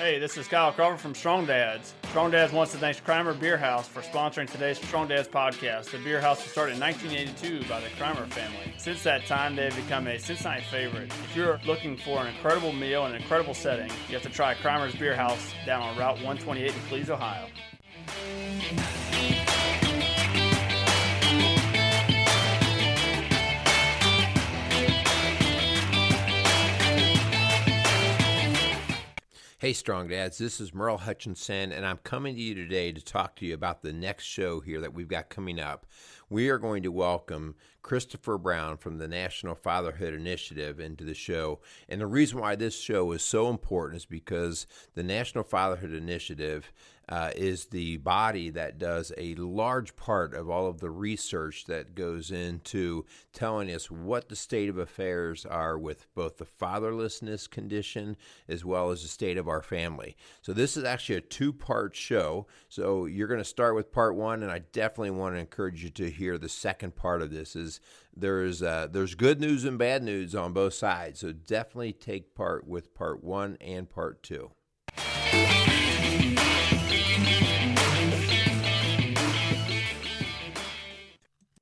Hey, this is Kyle Carver from Strong Dads. Strong Dads wants to thank Crimer Beer House for sponsoring today's Strong Dads podcast. The beer house was started in 1982 by the Crimer family. Since that time, they've become a Cincinnati favorite. If you're looking for an incredible meal and an incredible setting, you have to try Crimer's Beer House down on Route 128 in Cleves, Ohio. Hey, Strong Dads, this is Merle Hutchinson, and I'm coming to you today to talk to you about the next show here that we've got coming up. We are going to welcome Christopher Brown from the National Fatherhood Initiative into the show. And the reason why this show is so important is because the National Fatherhood Initiative is the body that does a large part of all of the research that goes into telling us what the state of affairs are with both the fatherlessness condition as well as the state of our family. So this is actually a two-part show. So you're going to start with part one, and I definitely want to encourage you to hear the second part of this. Is there's good news and bad news on both sides. So definitely take part with part one and part two.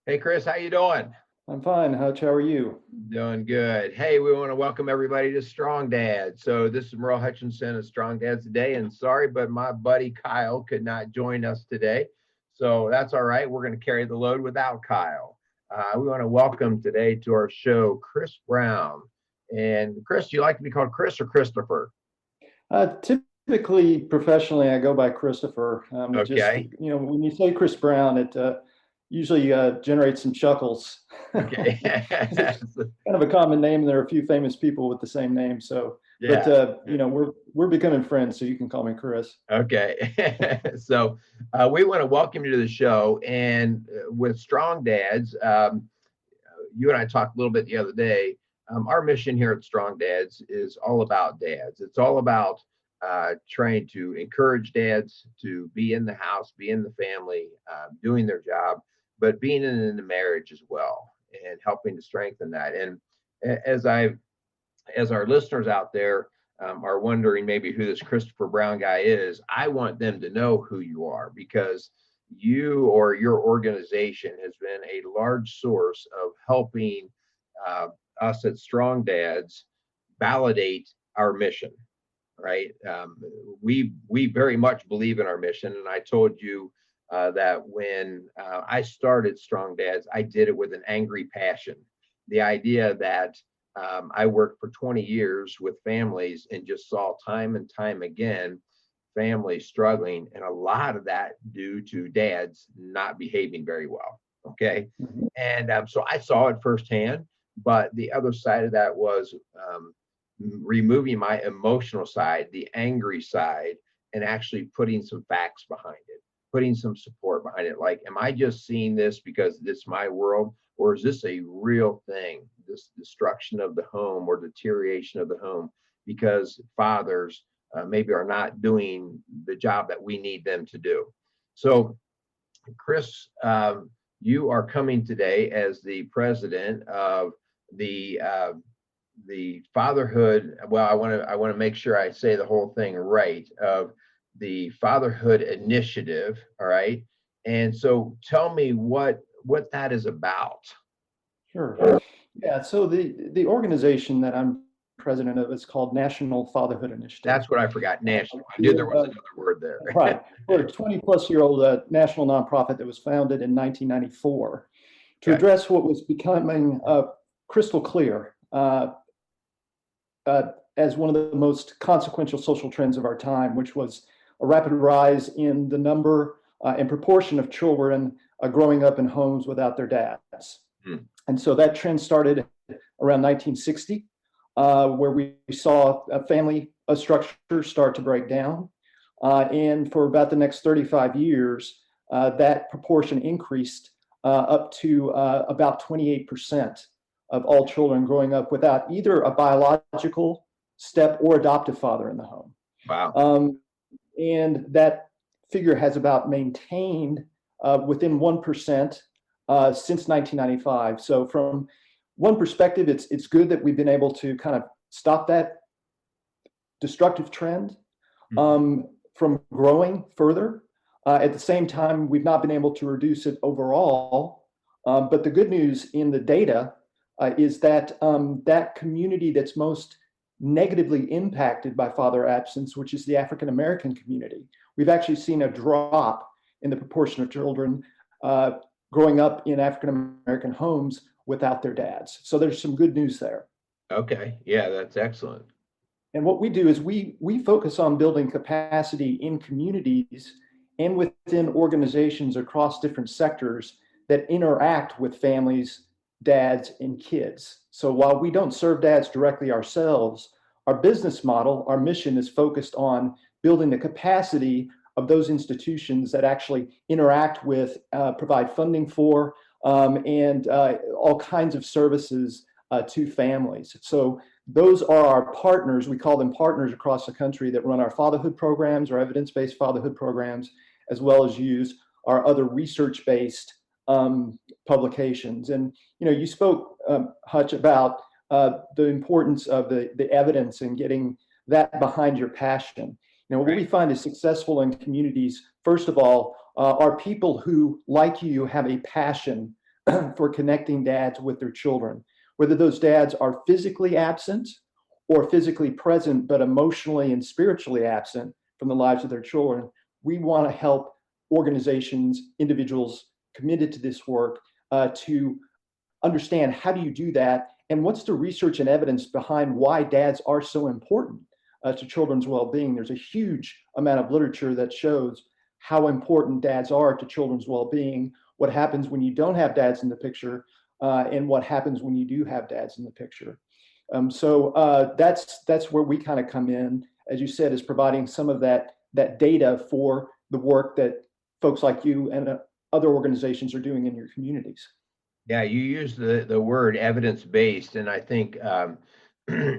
Hey, Chris, how you doing? I'm fine. Hutch, how are you? Doing good. Hey, we want to welcome everybody to Strong Dads. So this is Merle Hutchinson of Strong Dads today, and sorry, but my buddy Kyle could not join us today. So that's all right. We're going to carry the load without Kyle. We want to welcome today to our show Chris Brown. And Chris, do you like to be called Chris or Christopher? Typically, professionally, I go by Christopher. Okay. Just, when you say Chris Brown, it usually generates some chuckles. Okay. It's kind of a common name, and there are a few famous people with the same name. So, yeah. But we're becoming friends, so you can call me Chris. Okay. So we want to welcome you to the show. And with Strong Dads, you and I talked a little bit the other day. Our mission here at Strong Dads is all about dads. It's all about trying to encourage dads to be in the house, be in the family, doing their job, but being in the marriage as well, and helping to strengthen that. And as our listeners out there are wondering maybe who this Christopher Brown guy is, I want them to know who you are, because you or your organization has been a large source of helping us at Strong Dads validate our mission, right? We very much believe in our mission. And I told you that when I started Strong Dads, I did it with an angry passion. The idea that I worked for 20 years with families and just saw time and time again families struggling, and a lot of that due to dads not behaving very well. Okay. Mm-hmm. And so I saw it firsthand, but the other side of that was removing my emotional side, the angry side, and actually putting some facts behind it, putting some support behind it. Like, am I just seeing this because it's my world, or is this a real thing, this destruction of the home or deterioration of the home because fathers maybe are not doing the job that we need them to do? So, Chris, you are coming today as the president of the fatherhood. Well, I want to make sure I say the whole thing right, of the Fatherhood Initiative. All right. And so tell me what that is about. Sure. Yeah. So the organization that I'm president of is called National Fatherhood Initiative. That's what I forgot. National. I knew there was another word there. Right. We're a 20-plus-year-old national nonprofit that was founded in 1994 to address what was becoming crystal clear as one of the most consequential social trends of our time, which was a rapid rise in the number and proportion of children growing up in homes without their dads. And so that trend started around 1960, where we saw a family structure start to break down. And for about the next 35 years, that proportion increased up to about 28% of all children growing up without either a biological step or adoptive father in the home. Wow. And that figure has about maintained within 1% since 1995. So from one perspective, it's good that we've been able to kind of stop that destructive trend. from growing further. At the same time, we've not been able to reduce it overall. But the good news in the data is that that community that's most negatively impacted by father absence, which is the African American community, we've actually seen a drop in the proportion of children growing up in African American homes without their dads. So there's some good news there. Okay. Yeah, that's excellent. And what we do is we focus on building capacity in communities and within organizations across different sectors that interact with families, dads, and kids. So while we don't serve dads directly ourselves, our business model, our mission is focused on building the capacity of those institutions that actually interact with, provide funding for, and all kinds of services to families. So those are our partners. We call them partners across the country that run our fatherhood programs, our evidence-based fatherhood programs, as well as use our other research-based publications. And you spoke, Hutch, about the importance of the evidence and getting that behind your passion. What we find is successful in communities, first of all, are people who, like you, have a passion for connecting dads with their children, whether those dads are physically absent or physically present, but emotionally and spiritually absent from the lives of their children. We want to help organizations, individuals committed to this work to understand how do you do that, and what's the research and evidence behind why dads are so important to children's well-being. There's a huge amount of literature that shows how important dads are to children's well-being, what happens when you don't have dads in the picture, and what happens when you do have dads in the picture. So that's where we kind of come in, as you said, is providing some of that data for the work that folks like you and other organizations are doing in your communities. Yeah, you use the word evidence-based, and I think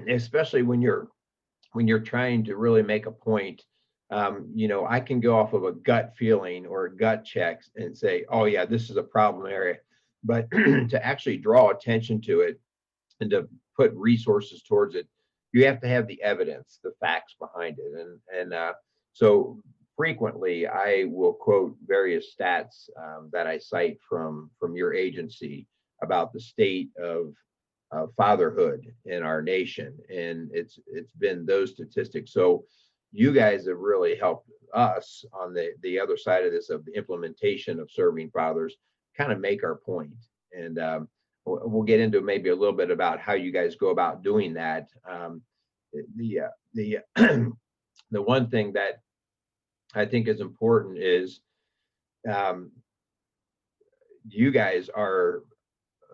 especially when you're trying to really make a point, I can go off of a gut feeling or a gut check and say, oh yeah, this is a problem area. But to actually draw attention to it and to put resources towards it, you have to have the evidence, the facts behind it. And so frequently I will quote various stats that I cite from your agency about the state of fatherhood in our nation. And it's been those statistics. So you guys have really helped us on the other side of this, of the implementation of serving fathers, kind of make our point. And we'll get into maybe a little bit about how you guys go about doing that. The one thing that I think is important is you guys are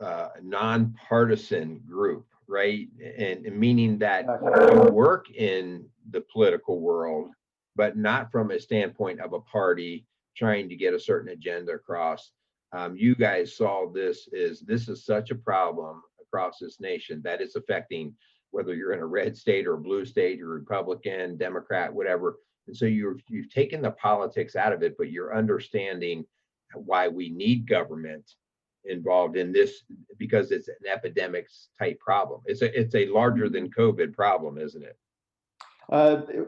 a nonpartisan group, right? And meaning that you work in the political world, but not from a standpoint of a party trying to get a certain agenda across. You guys saw this is such a problem across this nation that it's affecting whether you're in a red state or a blue state, you're Republican, Democrat, whatever. And so you've taken the politics out of it, but you're understanding why we need government involved in this, because it's an epidemics type problem. It's a larger than COVID problem, isn't it?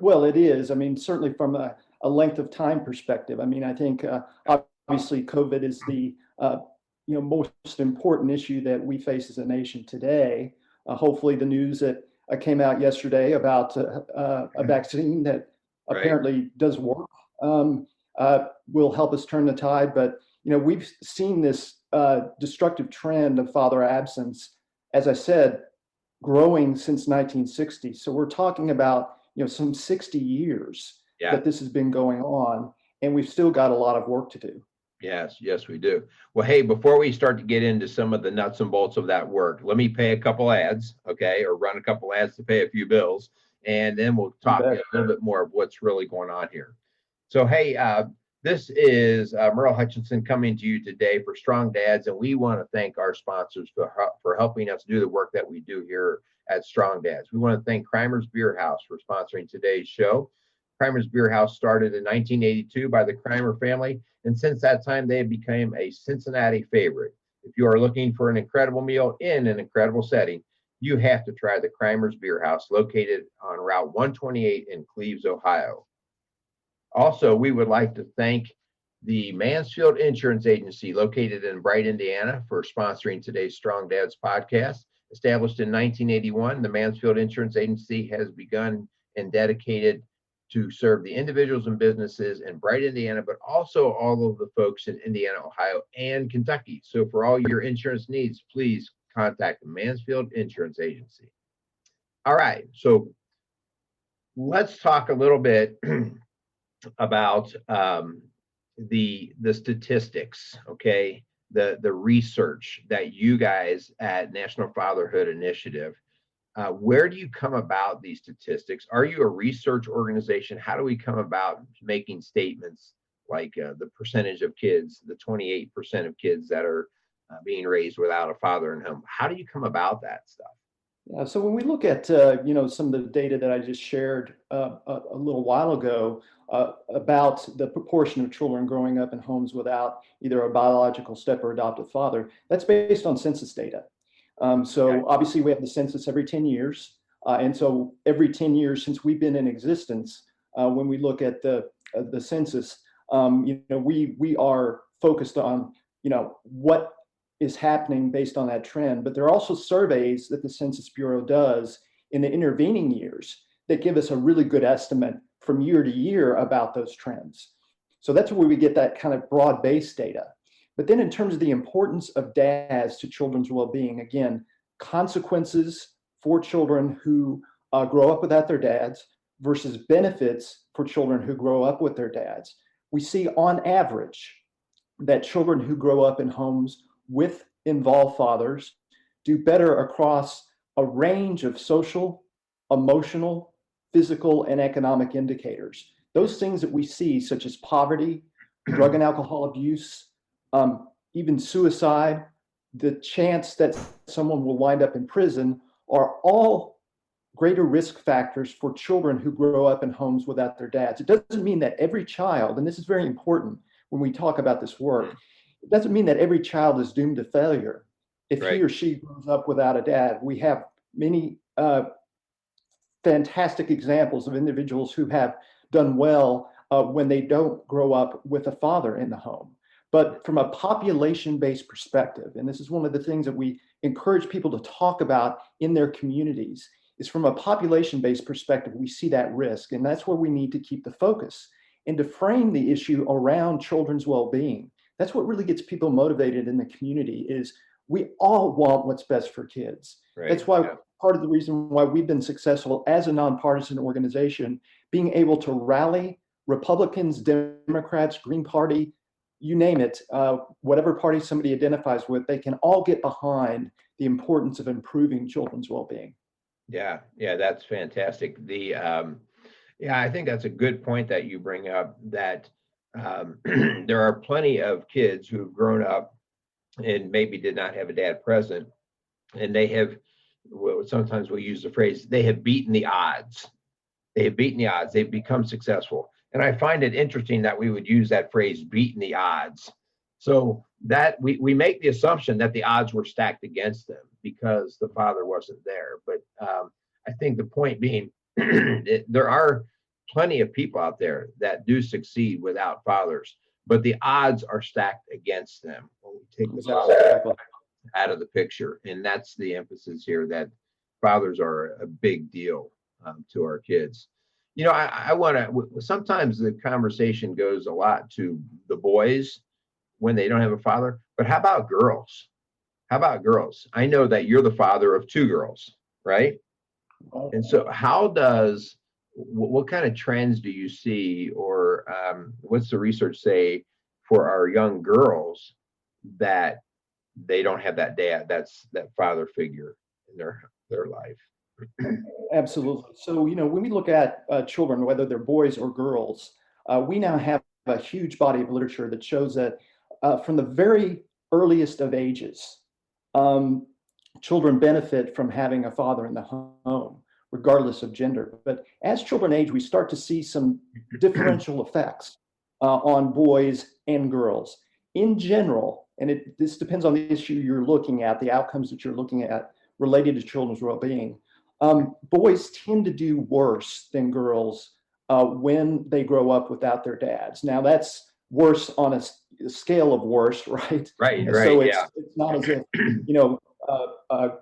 Well, it is. I mean, certainly from a length of time perspective. I mean, I think obviously COVID is the most important issue that we face as a nation today. Hopefully, the news that came out yesterday about a vaccine that apparently does work will help us turn the tide. But we've seen this destructive trend of father absence, as I said, growing since 1960. So we're talking about some 60 years that this has been going on, and we've still got a lot of work to do. Yes, we do. Well, hey, before we start to get into some of the nuts and bolts of that work, let me pay a couple ads, okay, or run a couple ads to pay a few bills, and then we'll talk a little bit more of what's really going on here. So, hey, this is Merle Hutchinson coming to you today for Strong Dads, and we want to thank our sponsors for helping us do the work that we do here at Strong Dads. We want to thank Crimer's Beer House for sponsoring today's show. Crimer's Beer House started in 1982 by the Crimer family, and since that time, they have become a Cincinnati favorite. If you are looking for an incredible meal in an incredible setting, you have to try the Crimer's Beer House, located on Route 128 in Cleves, Ohio. Also, we would like to thank the Mansfield Insurance Agency located in Bright, Indiana for sponsoring today's Strong Dads podcast. Established in 1981, the Mansfield Insurance Agency has begun and dedicated to serve the individuals and businesses in Bright, Indiana, but also all of the folks in Indiana, Ohio, and Kentucky. So for all your insurance needs, please contact the Mansfield Insurance Agency. All right, so let's talk a little bit about the statistics, okay? The research that you guys at National Fatherhood Initiative, where do you come about these statistics? Are you a research organization? How do we come about making statements like the percentage of kids, the 28% of kids that are being raised without a father in home? How do you come about that stuff? Yeah, so when we look at some of the data that I just shared a little while ago about the proportion of children growing up in homes without either a biological step or adoptive father, that's based on census data. So obviously we have the census every 10 years. And so every 10 years since we've been in existence, when we look at the census, we are focused on, what is happening based on that trend. But there are also surveys that the Census Bureau does in the intervening years that give us a really good estimate from year to year about those trends. So that's where we get that kind of broad-based data. But then in terms of the importance of dads to children's well-being, again, consequences for children who grow up without their dads versus benefits for children who grow up with their dads. We see on average that children who grow up in homes with involved fathers do better across a range of social, emotional, physical, and economic indicators. Those things that we see, such as poverty, drug and alcohol abuse, even suicide, the chance that someone will wind up in prison, are all greater risk factors for children who grow up in homes without their dads. It doesn't mean that every child, and this is very important when we talk about this work, it doesn't mean that every child is doomed to failure if he or she grows up without a dad. We have many fantastic examples of individuals who have done well when they don't grow up with a father in the home. But from a population-based perspective, and this is one of the things that we encourage people to talk about in their communities, is from a population-based perspective, we see that risk. And that's where we need to keep the focus and to frame the issue around children's well-being. That's what really gets people motivated in the community, is we all want what's best for kids. Right. That's why part of the reason why we've been successful as a nonpartisan organization, being able to rally Republicans, Democrats, Green Party, you name it, whatever party somebody identifies with, they can all get behind the importance of improving children's well-being. Yeah, that's fantastic. I think that's a good point that you bring up, that there are plenty of kids who've grown up and maybe did not have a dad present, and they have, sometimes we'll use the phrase, they have beaten the odds. They've become successful. And I find it interesting that we would use that phrase, beaten the odds. So that we make the assumption that the odds were stacked against them because the father wasn't there. But I think the point being, there are plenty of people out there that do succeed without fathers, but the odds are stacked against them when we take the father out of the picture. And that's the emphasis here, that fathers are a big deal to our kids. I want to, sometimes the conversation goes a lot to the boys when they don't have a father, but how about girls? I know that you're the father of 2 girls, right? And so what kind of trends do you see, or what's the research say for our young girls that they don't have that dad, that father figure in their life? Absolutely. So, when we look at children, whether they're boys or girls, we now have a huge body of literature that shows that from the very earliest of ages, children benefit from having a father in the home, regardless of gender. But as children age, we start to see some differential effects on boys and girls. In general, and this depends on the issue you're looking at, the outcomes that you're looking at related to children's well-being, boys tend to do worse than girls when they grow up without their dads. Now that's worse on a scale of worse, right? Right, And so yeah. it's not as if,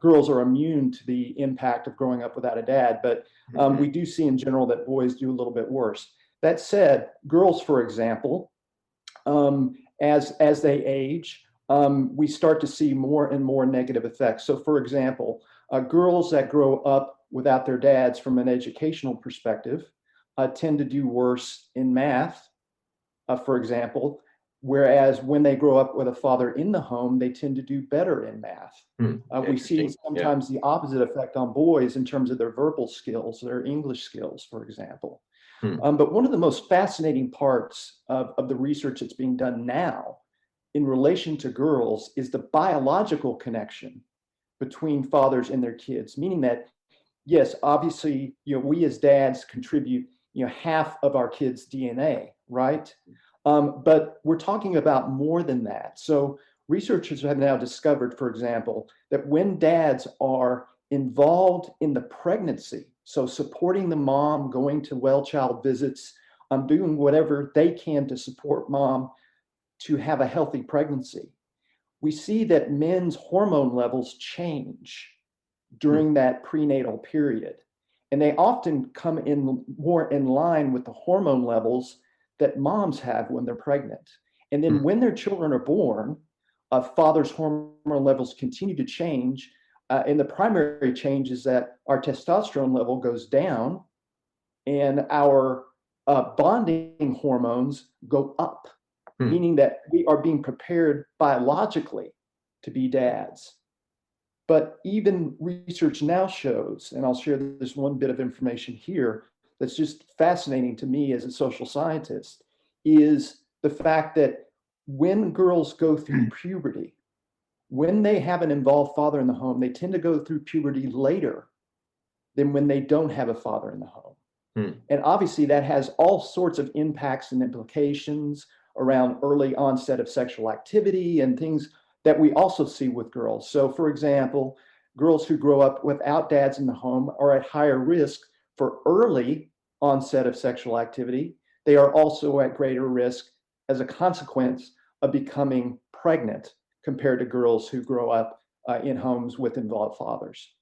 girls are immune to the impact of growing up without a dad, but we do see in general that boys do a little bit worse. That said, girls, for example, as they age, we start to see more and more negative effects. So, for example, girls that grow up without their dads from an educational perspective tend to do worse in math, for example, whereas when they grow up with a father in the home, they tend to do better in math. We see sometimes the opposite effect on boys in terms of their verbal skills, their English skills, for example. But one of the most fascinating parts of the research that's being done now in relation to girls is the biological connection between fathers and their kids, meaning that, yes, obviously, we as dads contribute, half of our kids' DNA, right? But we're talking about more than that. So researchers have now discovered, for example, that when dads are involved in the pregnancy, so supporting the mom, going to well child visits, doing whatever they can to support mom to have a healthy pregnancy, we see that men's hormone levels change during that prenatal period. And they often come in more in line with the hormone levels that moms have when they're pregnant. And then when their children are born, father's hormone levels continue to change. And the primary change is that our testosterone level goes down and our bonding hormones go up, meaning that we are being prepared biologically to be dads. But even research now shows, and I'll share this one bit of information here that's just fascinating to me as a social scientist, is the fact that when girls go through puberty, when they have an involved father in the home, they tend to go through puberty later than when they don't have a father in the home. And obviously that has all sorts of impacts and implications around early onset of sexual activity and things that we also see with girls. So for example, girls who grow up without dads in the home are at higher risk for early onset of sexual activity. They are also at greater risk as a consequence of becoming pregnant compared to girls who grow up in homes with involved fathers.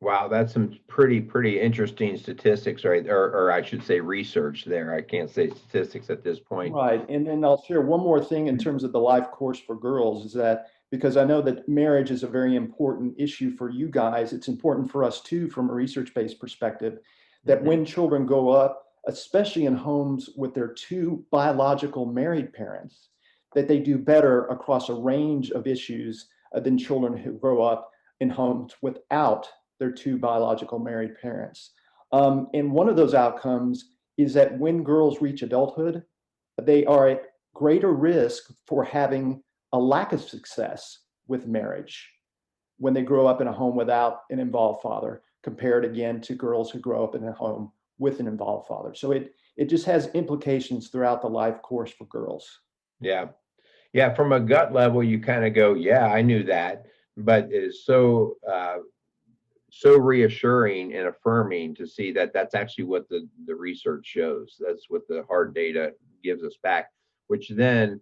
Wow, that's some pretty interesting statistics, right? Or I should say research there. I can't say statistics at this point. Right. And then I'll share one more thing in terms of the life course for girls is that because I know that marriage is a very important issue for you guys, it's important for us too from a research-based perspective that when children grow up, especially in homes with their two biological married parents, that they do better across a range of issues than children who grow up in homes without their two biological married parents. And one of those outcomes is that when girls reach adulthood, they are at greater risk for having a lack of success with marriage when they grow up in a home without an involved father, compared again to girls who grow up in a home with an involved father. So it just has implications throughout the life course for girls. Yeah. Yeah. From a gut level, you kind of go, yeah, I knew that, but it is so reassuring and affirming to see that that's actually what the research shows. That's what the hard data gives us back, which then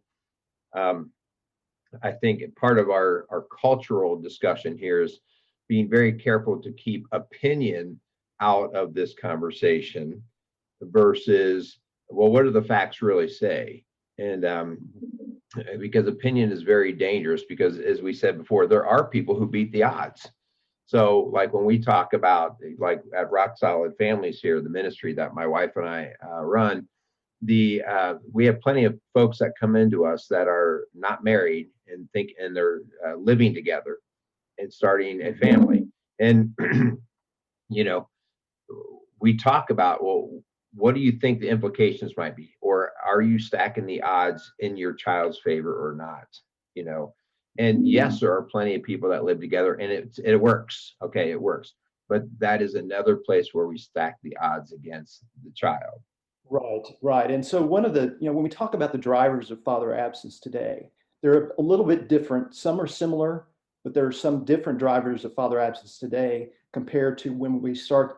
I think part of our cultural discussion here is being very careful to keep opinion out of this conversation versus, well, what do the facts really say? And because opinion is very dangerous, because as we said before, there are people who beat the odds. So like when we talk about, like at Rock Solid Families here, the ministry that my wife and I run, we have plenty of folks that come into us that are not married and they're living together and starting a family. And, we talk about, well, what do you think the implications might be? Or are you stacking the odds in your child's favor or not? And yes, there are plenty of people that live together and it works. Okay, it works. But that is another place where we stack the odds against the child. Right. And so one of the, when we talk about the drivers of father absence today, they're a little bit different. Some are similar, but there are some different drivers of father absence today compared to when we started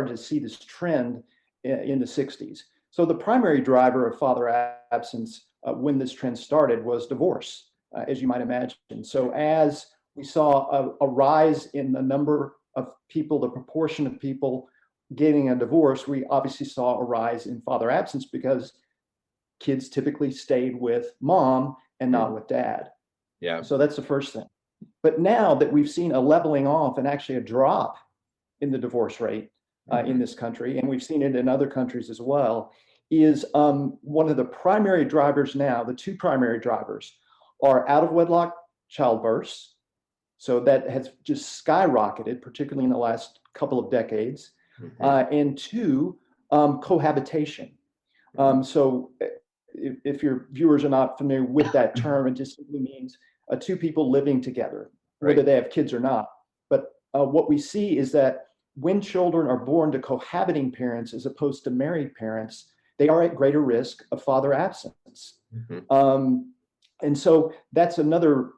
to see this trend in the 60s. So the primary driver of father absence when this trend started was divorce, as you might imagine. So as we saw a rise in the number of people, the proportion of people getting a divorce, we obviously saw a rise in father absence because kids typically stayed with mom and not with dad. Yeah. So that's the first thing. But now that we've seen a leveling off and actually a drop in the divorce rate in this country, and we've seen it in other countries as well, is one of the primary drivers now, the two primary drivers are out of wedlock childbirths. So that has just skyrocketed, particularly in the last couple of decades. And two, cohabitation. So if your viewers are not familiar with that term, it just simply means two people living together, whether they have kids or not. But what we see is that when children are born to cohabiting parents as opposed to married parents, they are at greater risk of father absence. And so that's another,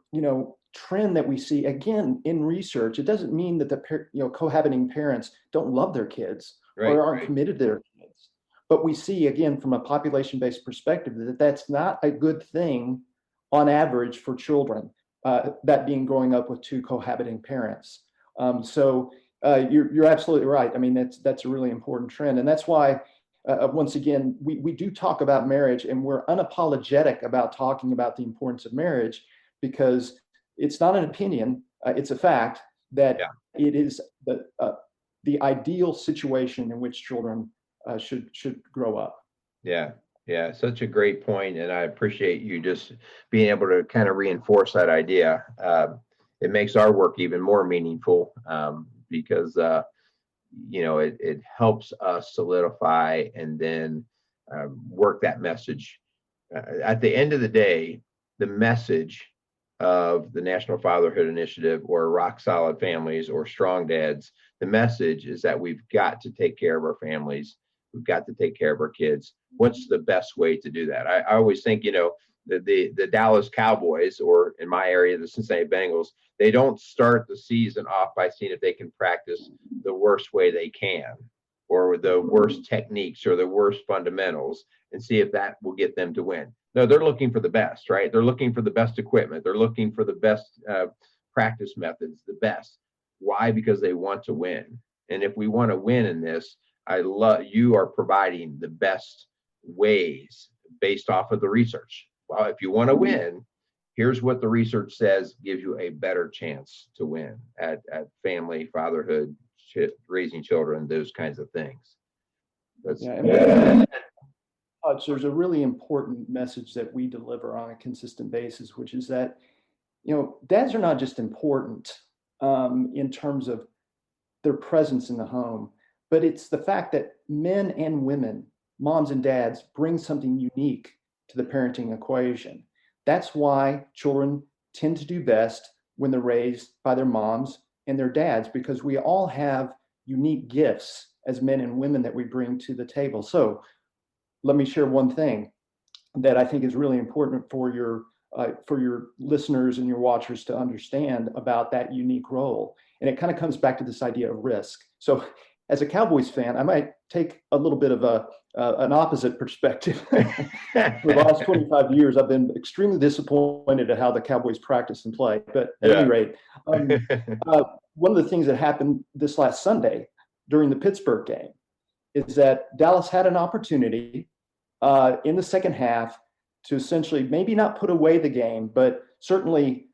trend that we see again in research. It doesn't mean that the cohabiting parents don't love their kids or aren't committed to their kids. But we see again from a population-based perspective that that's not a good thing on average for children, that being growing up with two cohabiting parents. So you're absolutely right. I mean, that's a really important trend. And that's why, once again, we do talk about marriage, and we're unapologetic about talking about the importance of marriage, because it's not an opinion, it's a fact that it is the ideal situation in which children should grow up. Yeah, such a great point, and I appreciate you just being able to kind of reinforce that idea. It makes our work even more meaningful, because it helps us solidify and then work that message. At the end of the day, the message of the National Fatherhood Initiative or Rock Solid Families or Strong Dads, the message is that we've got to take care of our families. We've got to take care of our kids. What's the best way to do that? I always think, the Dallas Cowboys, or in my area, the Cincinnati Bengals, they don't start the season off by seeing if they can practice the worst way they can, or the worst techniques or the worst fundamentals, and see if that will get them to win. No, they're looking for the best, right? They're looking for the best equipment. They're looking for the best practice methods, the best. Why? Because they want to win. And if we want to win in this, you are providing the best ways based off of the research. Well, if you want to win, here's what the research says gives you a better chance to win at family, fatherhood, raising children, those kinds of things. There's a really important message that we deliver on a consistent basis, which is that, dads are not just important in terms of their presence in the home, but it's the fact that men and women, moms and dads, bring something unique to the parenting equation. That's why children tend to do best when they're raised by their moms and their dads, because we all have unique gifts as men and women that we bring to the table. So let me share one thing that I think is really important for your listeners and your watchers to understand about that unique role. And it kind of comes back to this idea of risk. So as a Cowboys fan, I might take a little bit of an opposite perspective. For the last 25 years, I've been extremely disappointed at how the Cowboys practice and play. But at any rate, one of the things that happened this last Sunday during the Pittsburgh game is that Dallas had an opportunity in the second half to essentially maybe not put away the game, but certainly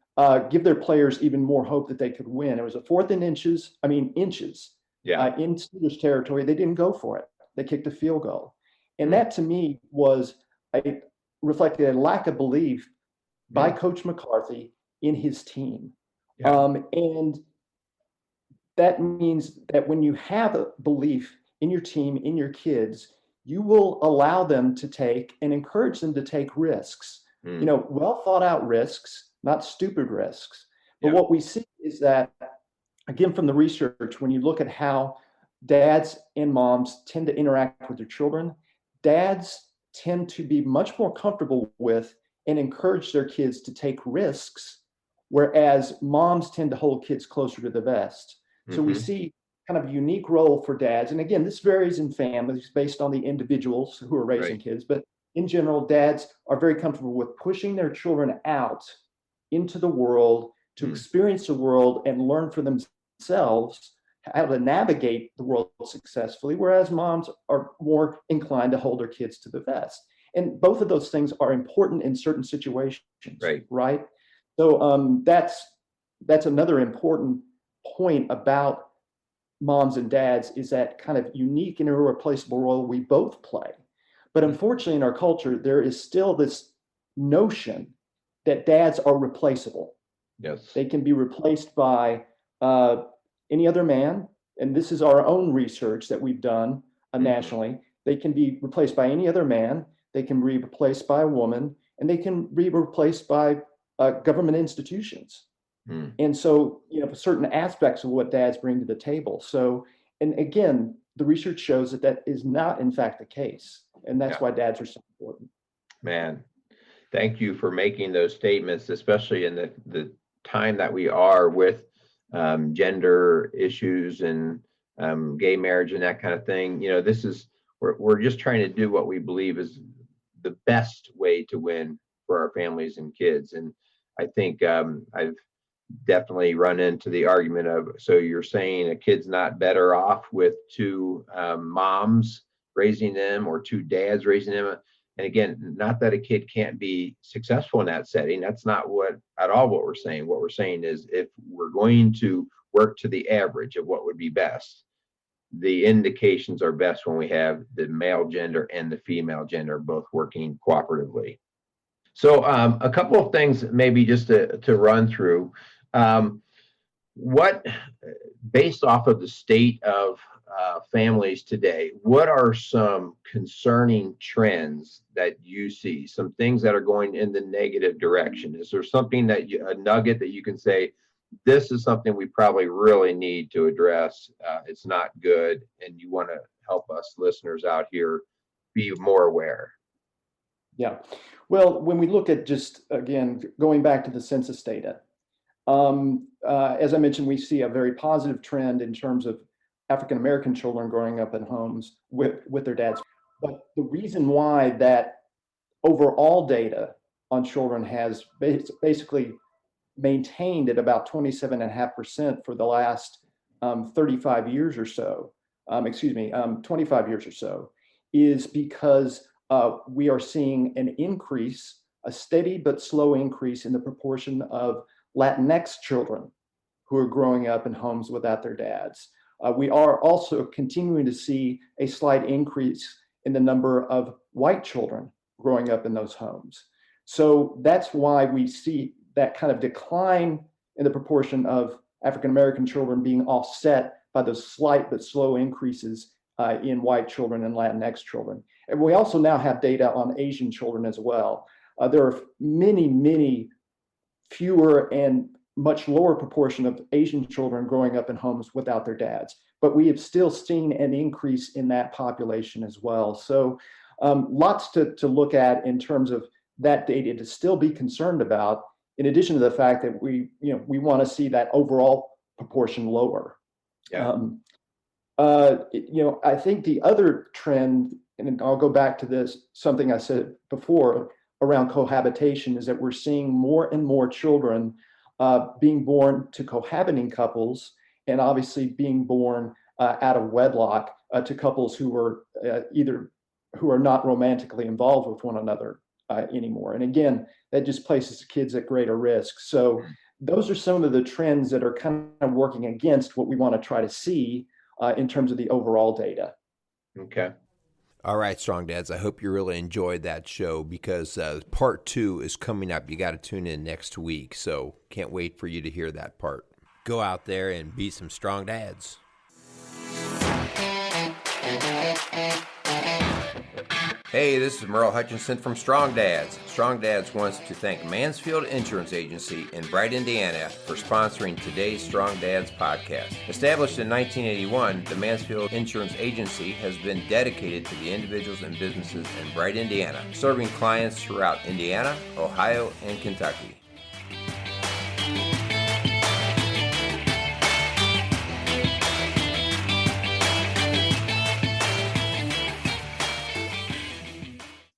give their players even more hope that they could win. It was a fourth and inches in Steelers territory. They didn't go for it. They kicked a field goal. And that to me reflected a lack of belief by Coach McCarthy in his team. And that means that when you have a belief in your team, in your kids, you will allow them to take and encourage them to take risks, well thought out risks, not stupid risks. But what we see is that, again, from the research, when you look at how dads and moms tend to interact with their children, dads tend to be much more comfortable with and encourage their kids to take risks, whereas moms tend to hold kids closer to the vest. So we see kind of unique role for dads. And again, this varies in families based on the individuals who are raising Right. kids. But in general, dads are very comfortable with pushing their children out into the world to experience the world and learn for themselves how to navigate the world successfully, whereas moms are more inclined to hold their kids to the vest. And both of those things are important in certain situations, right? So that's another important point about moms and dads, is that kind of unique and irreplaceable role we both play. But unfortunately, in our culture, there is still this notion that dads are replaceable. Yes. They can be replaced by any other man. And this is our own research that we've done nationally. They can be replaced by any other man. They can be replaced by a woman, and they can be replaced by government institutions. And so, certain aspects of what dads bring to the table. So, and again, the research shows that that is not, in fact, the case. And that's why dads are so important. Man, thank you for making those statements, especially in the time that we are with gender issues and gay marriage and that kind of thing. We're just trying to do what we believe is the best way to win for our families and kids. And I think I've definitely run into the argument of, so you're saying a kid's not better off with two moms raising them or two dads raising them. And again, not that a kid can't be successful in that setting. That's not at all what we're saying. What we're saying is, if we're going to work to the average of what would be best, the indications are best when we have the male gender and the female gender both working cooperatively. So a couple of things maybe just to run through. What, based off of the state of families today, what are some concerning trends that you see? Some things that are going in the negative direction? Is there something a nugget that you can say, this is something we probably really need to address? It's not good, and you want to help us listeners out here be more aware. Yeah. Well, when we look at, just again, going back to the census data, as I mentioned, we see a very positive trend in terms of African American children growing up in homes with their dads. But the reason why that overall data on children has basically maintained at about 27.5% for the last 35 years or so, 25 years or so, is because we are seeing an increase, a steady but slow increase in the proportion of Latinx children who are growing up in homes without their dads. We are also continuing to see a slight increase in the number of white children growing up in those homes. So that's why we see that kind of decline in the proportion of African American children being offset by those slight but slow increases in white children and Latinx children. And we also now have data on Asian children as well. There are many fewer and much lower proportion of Asian children growing up in homes without their dads, but we have still seen an increase in that population as well. So lots to look at in terms of that data to still be concerned about, in addition to the fact that we want to see that overall proportion lower. Yeah. I think the other trend, and I'll go back to this, something I said before around cohabitation, is that we're seeing more and more children being born to cohabiting couples, and obviously being born out of wedlock to couples who are not romantically involved with one another anymore. And again, that just places the kids at greater risk. So those are some of the trends that are kind of working against what we want to try to see in terms of the overall data. Okay. All right, Strong Dads, I hope you really enjoyed that show, because part 2 is coming up. You got to tune in next week, so can't wait for you to hear that part. Go out there and be some strong dads. Hey, this is Merle Hutchinson from Strong Dads. Strong Dads wants to thank Mansfield Insurance Agency in Bright, Indiana for sponsoring today's Strong Dads podcast. Established in 1981, the Mansfield Insurance Agency has been dedicated to the individuals and businesses in Bright, Indiana, serving clients throughout Indiana, Ohio, and Kentucky.